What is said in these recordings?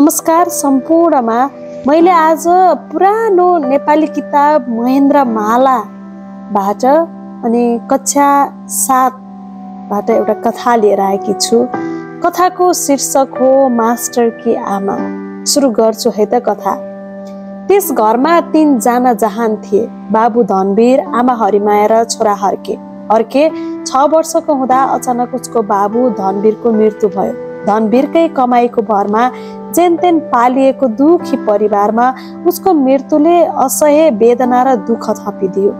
नमस्कार सम्पूर्णमा मैले आज पुरानो नेपाली किताब महेन्द्र मालाबाट अनि कक्षा 7बाट एउटा कथा लिएर आएकी छु। कथाको शीर्षक हो मास्टर की आमा। सुरु गर्छु है त कथा। त्यस घरमा 3 जना जहान थिए। बाबु धनवीर, आमा हरिमाया र छोरा हर्के। हर्के 6 वर्षको हुँदा अचानक उसको बाबु धनवीरको मृत्यु भयो। धनवीरकै कमाईको भरमा जेनतेन पालिएको दुखी परिवारमा उसको मृत्युले असह्य वेदना र दुःख थपिदियो।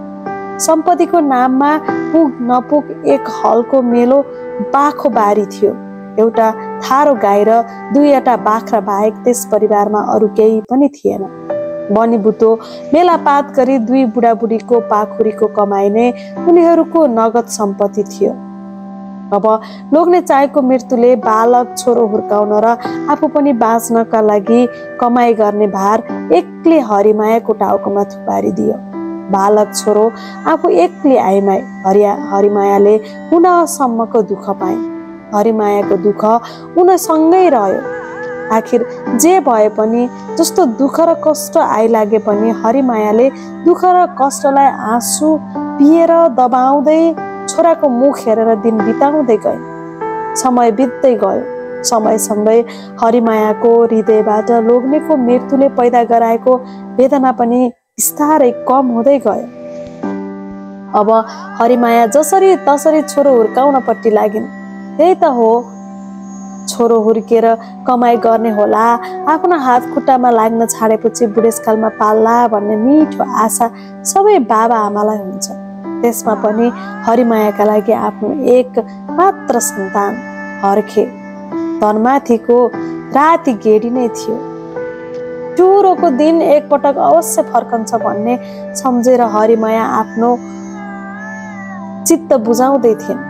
सम्पत्तिको नाममा पुग नपुग एक हलको मेलो बाखो बारी थियो। एउटा थारो गाई र 2वटा बाख्रा बाहेक त्यस परिवारमा अरू केही पनि थिएन। बनीबुतो मेलापात गरी 2 बुढाबुढीको पाखुरीको कमाई नै उनीहरूको नगद सम्पत्ति थियो। अब लोग्ने चाहेको मृत्युले बालक छोरो हुर्काउन र आफू पनि बाँच्नका लागि कमाई गर्ने भार एक्लै हरिमायाको टाउकोमा थुपारिदियो। बालक छोरो आफू एक्लै आइमाई। हरिमायाले पुनःसम्मको दुःख पाए। हरिमायाको दुःख उनसँगै रह्यो। आखिर जे भए पनि, जस्तो दुःख र कष्ट आइलागे पनि हरिमायाले दुःख र कष्टलाई आँसु पिएर दबाउँदै छोराको मुख हेरेर दिन बिताउँदै गए। समय बित्दै गयो। समयसँगै हरिमायाको हृदयबाट लोग्नेको मृत्युले पैदा गराएको वेदना पनि बिस्तारै कम हुँदै गयो। अब हरिमाया जसरी तसरी छोरो हुर्काउनपट्टि लागिन्। त्यही त हो, छोरो हुर्केर कमाई गर्ने होला, आफ्नो हात खुट्टामा लाग्न छाडेपछि बुढेसकालमा पाल्ला भन्ने मिठो आशा सबै बाबा आमालाई हुन्छ। त्यसमा पनि हरिमायाका लागि आफ्नो एक मात्र सन्तान हर्के धनमाथिको राति गेडी नै थियो। टुरोको दिन एकपटक अवश्य फर्कन्छ भन्ने सम्झेर हरिमाया आफ्नो चित्त बुझाउँदै थिइन्।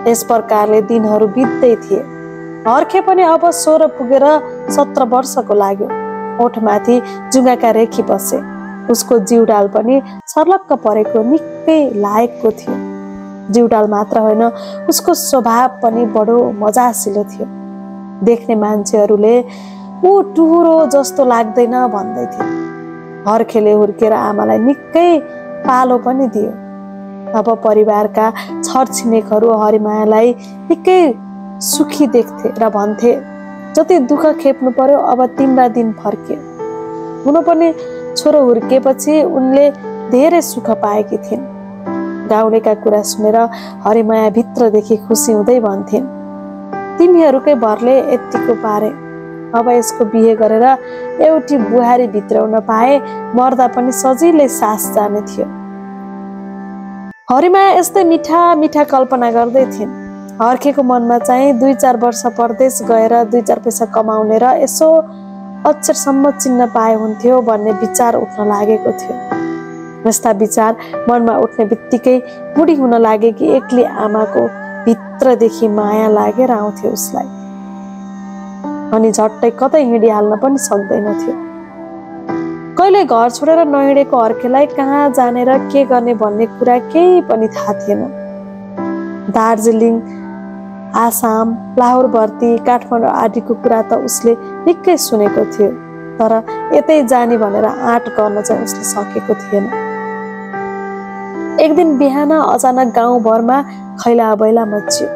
यस प्रकारले दिनहरू बित्दै थिए। हर्के पनि अब 16 पुगेर 17 वर्षको लाग्यो। ओठमाथि जुङ्गाका रेखी बसे। उसको जिउडाल पनि सर्लक्क परेको निकै लायकको थियो। जिउडाल मात्र होइन, उसको स्वभाव पनि बडो मजासिलो थियो। देख्ने मान्छेहरूले ऊ टुरो जस्तो लाग्दैन भन्दै थिए। हर्केले हुर्केर आमालाई निकै पालो पनि दियो। अब परिवारका छरछिमेकहरू हरिमायालाई निकै सुखी देख्थे र भन्थे, जति दुःख खेप्नु पर्यो अब तिम्रा दिन फर्के। हुन पनि छोरो हुर्केपछि उनले धेरै सुख पाएकी थिइन्। गाउँलेका कुरा सुनेर हरिमाया भित्रदेखि खुसी हुँदै भन्थिन्, तिमीहरूकै भरले यतिको पारे। अब यसको बिहे गरेर एउटी बुहारी भित्राउन पाए मर्दा पनि सजिलै सास जाने थियो। हरिमाया यस्तै मिठा मिठा कल्पना गर्दै थिइन्। हर्केको मनमा चाहिँ 2-4 वर्ष परदेश गएर 2-4 पैसा कमाउने र यसो अक्षरसम्म चिन्न पाए हुन्थ्यो भन्ने विचार उठ्न लागेको थियो। यस्ता विचार मनमा उठ्ने बित्तिकै बुढी हुन लागेकी एक्लै आमाको भित्रदेखि माया लागेर आउँथ्यो उसलाई। अनि झट्टै कतै हिँडिहाल्न पनि सक्दैन थियो। कहिले घर छोडेर नहिँडेको हर्केलाई कहाँ जाने र के गर्ने भन्ने कुरा केही पनि थाहा थिएन। दार्जिलिङ, आसाम, लाहोर भर्ती, काठमाडौँ आदिको कुरा त उसले निकै सुनेको थियो, तर यतै जाने भनेर आँट गर्न चाहिँ उसले सकेको थिएन। एक दिन बिहान अचानक गाउँभरमा खैला बैला मच्चियो।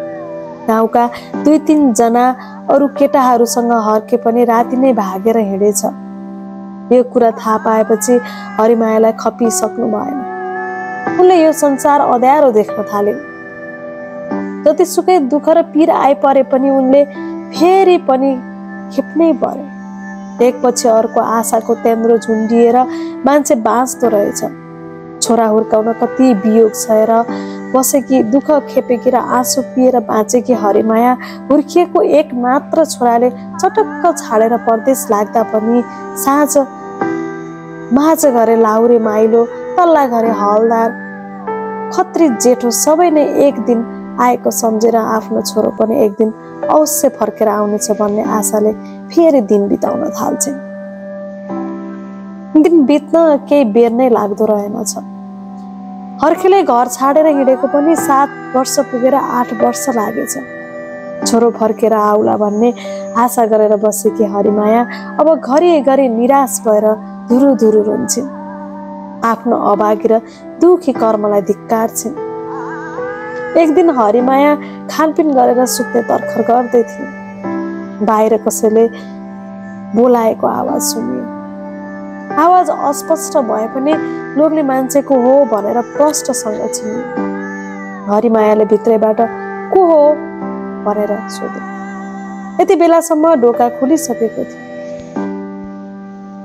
गाउँका 2-3 जना अरू केटाहरूसँग हर्के पनि राति नै भागेर हिँडेछ। यो कुरा थाहा पाएपछि हरिमायालाई खपिसक्नु भएन। उनले यो संसार अँध्यारो देख्न थालिन्। जतिसुकै दुःख र पीर आइपरे पनि उनले फेरि पनि खेप्नै पर्यो। एकपछि अर्को आशाको तेन्द्रो झुन्डिएर मान्छे बाँच्दो रहेछ। छोरा हुर्काउन कति वियोग सहेर बसेकी, दुःख खेपेकी र आँसु पिएर बाँचेकी हरिमाया हुर्किएको एक मात्र छोराले चटक्क छाडेर परदेश लाग्दा पनि साँझ माझ घरे लाहुरे माइलो, तल्ला घरे हलदार, खत्री जेठो सबै नै एक दिन आएको सम्झेर आफ्नो छोरो पनि एक दिन अवश्य फर्केर आउनेछ भन्ने आशाले फेरि दिन बिताउन थाल्छन्। दिन बित्न केही बेर नै लाग्दो रहेनछ। हर्केले घर छाडेर हिँडेको पनि 7 वर्ष पुगेर 8 वर्ष लागेछ। छोरो फर्केर आउला भन्ने आशा गरेर बसेकी हरिमाया अब घरिघरि निराश भएर धुरु धुरु रुन्छन्। आफ्नो अभागी र दुखी कर्मलाई धिक्कार्छिन्। एक दिन हरिमाया खानपिन गरेर सुत्ने तर्खर गर्दै थिए। बाहिर कसैले बोलाएको आवाज सुनियो। आवाज अस्पष्ट भए पनि लोग्ने मान्छेको हो भनेर प्रष्टसँग चिनियो। हरिमायाले भित्रैबाट को हो भनेर सोधे। यति बेलासम्म ढोका खुलिसकेको थियो।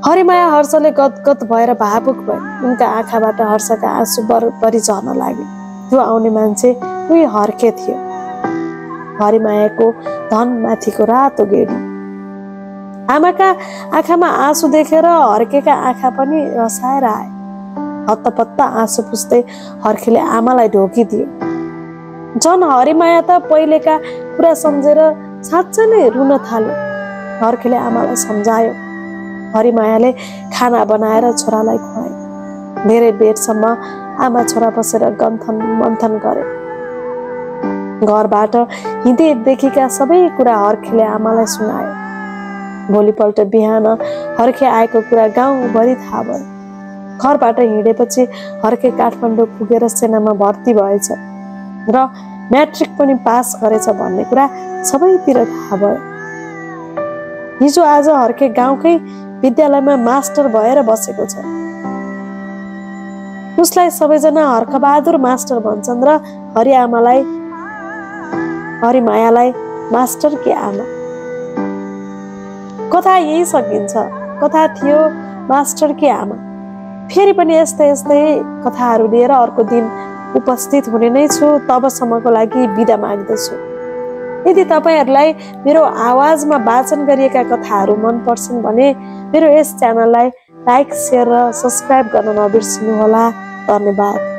हरिमाया हर्षले गदगद भएर भावुक भए। उनका आँखाबाट हर्षका आँसु बरबरी झर्न लागे। त्यो आउने मान्छे उही हर्के थियो, हरिमायाको धन माथिको रातो गेडी। आमाका आँखामा आँसु देखेर हर्केका आँखा पनि रसाएर आए। हत्तपत्त आँसु पुस्दै हर्केले आमालाई ढोकिदियो। झन् हरिमाया त पहिलेका कुरा सम्झेर साँच्चै नै रुन थाल्यो। हर्केले आमालाई सम्झायो। हरिमायाले खाना बनाएर छोरालाई खुवाए। धेरै बेरसम्म आमा छोरा बसेर गन्थन मन्थन गरे। घरबाट हिँडेदेखिका सबै कुरा हर्केले आमालाई सुनायो। भोलिपल्ट बिहान हर्के आएको कुरा गाउँभरि थाहा भयो। घरबाट हिँडेपछि हर्के काठमाडौँ पुगेर सेनामा भर्ती भएछ र म्याट्रिक पनि पास गरेछ भन्ने कुरा सबैतिर थाहा भयो। हिजो आज हर्के गाउँकै विद्यालयमा मास्टर भएर बसेको छ। उसलाई सबैजना हर्कबहादुर मास्टर भन्छन् र हरिमायालाई मास्टर कि आमा। कथा यही सकिन्छ। कथा थियो मास्टर कि आमा। फेरि पनि यस्तै यस्तै कथाहरू लिएर अर्को दिन उपस्थित हुने नै छु। तबसम्मको लागि बिदा माग्दछु। यदि तपाईहरूलाई मेरो आवाजमा वाचन गरिएका कथाहरू मन पर्छन् भने मेरो यस च्यानललाई लाइक, सेयर र सब्स्क्राइब गर्न नबिर्सिनुहोला। धन्यवाद।